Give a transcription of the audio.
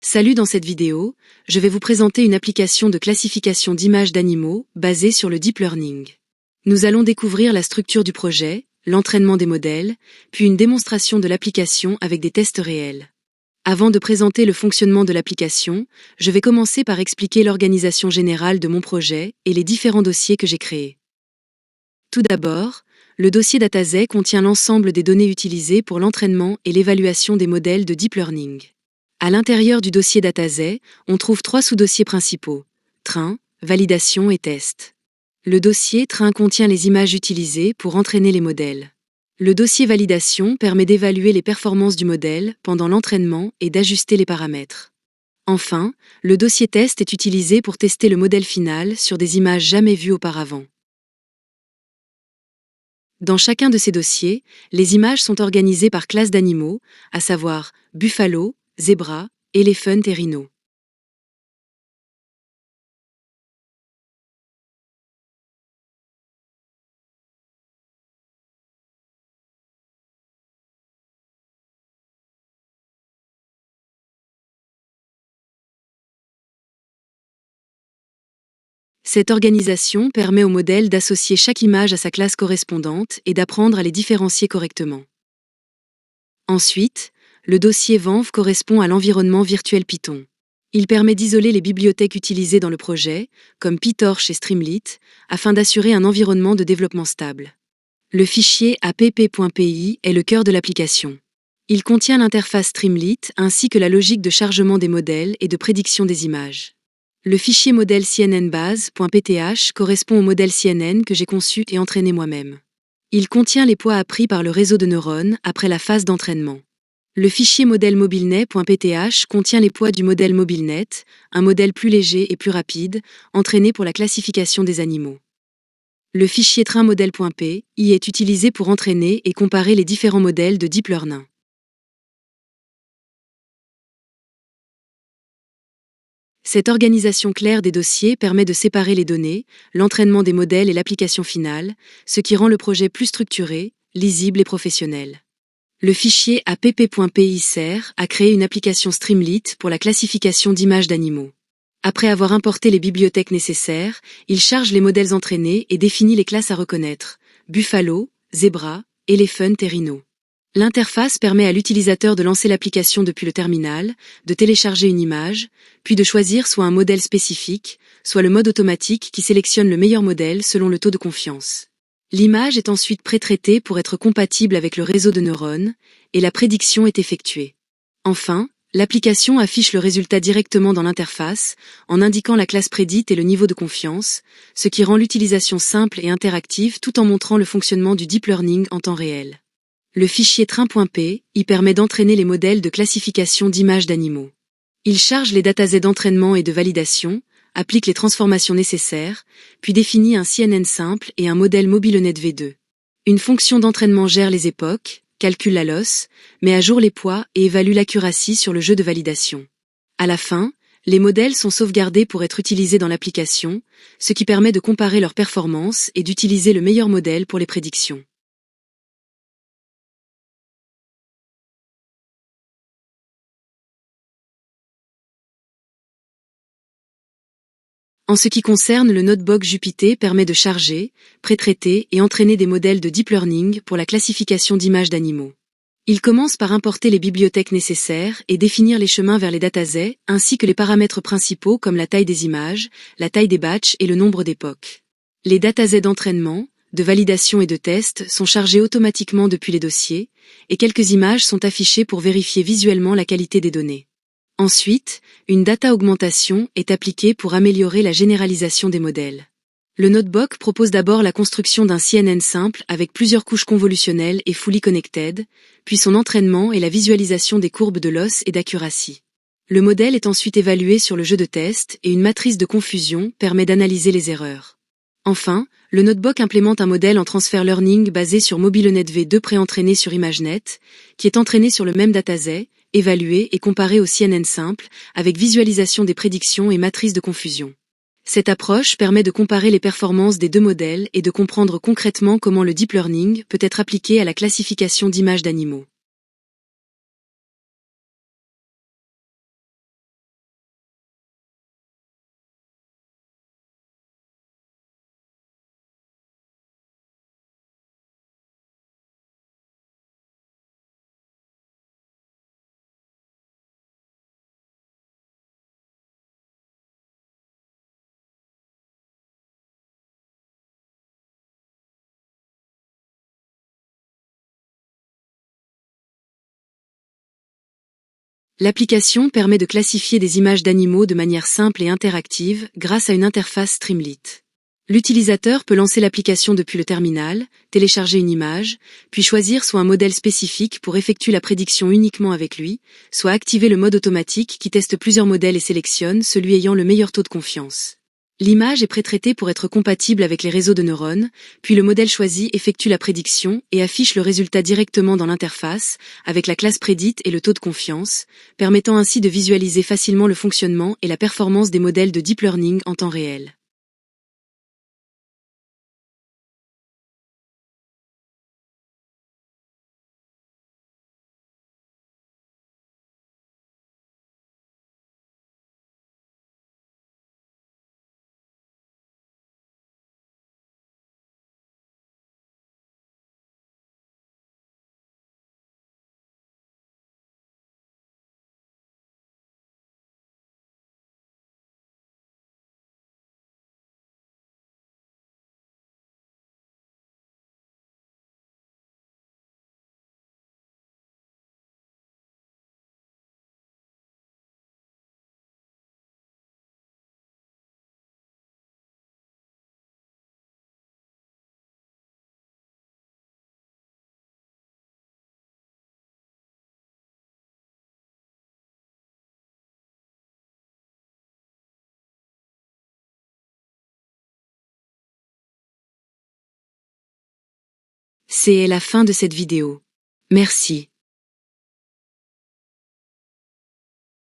Salut, dans cette vidéo, je vais vous présenter une application de classification d'images d'animaux basée sur le deep learning. Nous allons découvrir la structure du projet, l'entraînement des modèles, puis une démonstration de l'application avec des tests réels. Avant de présenter le fonctionnement de l'application, je vais commencer par expliquer l'organisation générale de mon projet et les différents dossiers que j'ai créés. Tout d'abord, le dossier Dataset contient l'ensemble des données utilisées pour l'entraînement et l'évaluation des modèles de deep learning. À l'intérieur du dossier Dataset, on trouve 3 sous-dossiers principaux: train, validation et test. Le dossier train contient les images utilisées pour entraîner les modèles. Le dossier validation permet d'évaluer les performances du modèle pendant l'entraînement et d'ajuster les paramètres. Enfin, le dossier test est utilisé pour tester le modèle final sur des images jamais vues auparavant. Dans chacun de ces dossiers, les images sont organisées par classe d'animaux, à savoir buffalo, zébra, éléphant et rhino. Cette organisation permet au modèle d'associer chaque image à sa classe correspondante et d'apprendre à les différencier correctement. Ensuite, le dossier VANV correspond à l'environnement virtuel Python. Il permet d'isoler les bibliothèques utilisées dans le projet, comme PyTorch et Streamlit, afin d'assurer un environnement de développement stable. Le fichier app.py est le cœur de l'application. Il contient l'interface Streamlit ainsi que la logique de chargement des modèles et de prédiction des images. Le fichier modèle cnnbase.pth correspond au modèle CNN que j'ai conçu et entraîné moi-même. Il contient les poids appris par le réseau de neurones après la phase d'entraînement. Le fichier modèle mobilenet.pth contient les poids du modèle mobilenet, un modèle plus léger et plus rapide, entraîné pour la classification des animaux. Le fichier trainmodèle.py est utilisé pour entraîner et comparer les différents modèles de deep learning. Cette organisation claire des dossiers permet de séparer les données, l'entraînement des modèles et l'application finale, ce qui rend le projet plus structuré, lisible et professionnel. Le fichier app.py sert à créer une application Streamlit pour la classification d'images d'animaux. Après avoir importé les bibliothèques nécessaires, il charge les modèles entraînés et définit les classes à reconnaître: buffalo, zébra, éléphant et rhino. L'interface permet à l'utilisateur de lancer l'application depuis le terminal, de télécharger une image, puis de choisir soit un modèle spécifique, soit le mode automatique qui sélectionne le meilleur modèle selon le taux de confiance. L'image est ensuite pré-traitée pour être compatible avec le réseau de neurones, et la prédiction est effectuée. Enfin, l'application affiche le résultat directement dans l'interface, en indiquant la classe prédite et le niveau de confiance, ce qui rend l'utilisation simple et interactive tout en montrant le fonctionnement du deep learning en temps réel. Le fichier train.py permet d'entraîner les modèles de classification d'images d'animaux. Il charge les datasets d'entraînement et de validation, applique les transformations nécessaires, puis définit un CNN simple et un modèle MobileNet V2. Une fonction d'entraînement gère les époques, calcule la loss, met à jour les poids et évalue l'accuracy sur le jeu de validation. À la fin, les modèles sont sauvegardés pour être utilisés dans l'application, ce qui permet de comparer leurs performances et d'utiliser le meilleur modèle pour les prédictions. En ce qui concerne le notebook Jupyter permet de charger, pré-traiter et entraîner des modèles de deep learning pour la classification d'images d'animaux. Il commence par importer les bibliothèques nécessaires et définir les chemins vers les datasets, ainsi que les paramètres principaux comme la taille des images, la taille des batchs et le nombre d'époques. Les datasets d'entraînement, de validation et de test sont chargés automatiquement depuis les dossiers, et quelques images sont affichées pour vérifier visuellement la qualité des données. Ensuite, une data augmentation est appliquée pour améliorer la généralisation des modèles. Le notebook propose d'abord la construction d'un CNN simple avec plusieurs couches convolutionnelles et fully connected, puis son entraînement et la visualisation des courbes de loss et d'accuracy. Le modèle est ensuite évalué sur le jeu de test et une matrice de confusion permet d'analyser les erreurs. Enfin, le notebook implémente un modèle en transfer learning basé sur MobileNet V2 pré-entraîné sur ImageNet, qui est entraîné sur le même dataset, évalué et comparé au CNN simple, avec visualisation des prédictions et matrice de confusion. Cette approche permet de comparer les performances des deux modèles et de comprendre concrètement comment le deep learning peut être appliqué à la classification d'images d'animaux. L'application permet de classifier des images d'animaux de manière simple et interactive grâce à une interface Streamlit. L'utilisateur peut lancer l'application depuis le terminal, télécharger une image, puis choisir soit un modèle spécifique pour effectuer la prédiction uniquement avec lui, soit activer le mode automatique qui teste plusieurs modèles et sélectionne celui ayant le meilleur taux de confiance. L'image est pré-traitée pour être compatible avec les réseaux de neurones, puis le modèle choisi effectue la prédiction et affiche le résultat directement dans l'interface, avec la classe prédite et le taux de confiance, permettant ainsi de visualiser facilement le fonctionnement et la performance des modèles de deep learning en temps réel. C'est la fin de cette vidéo. Merci.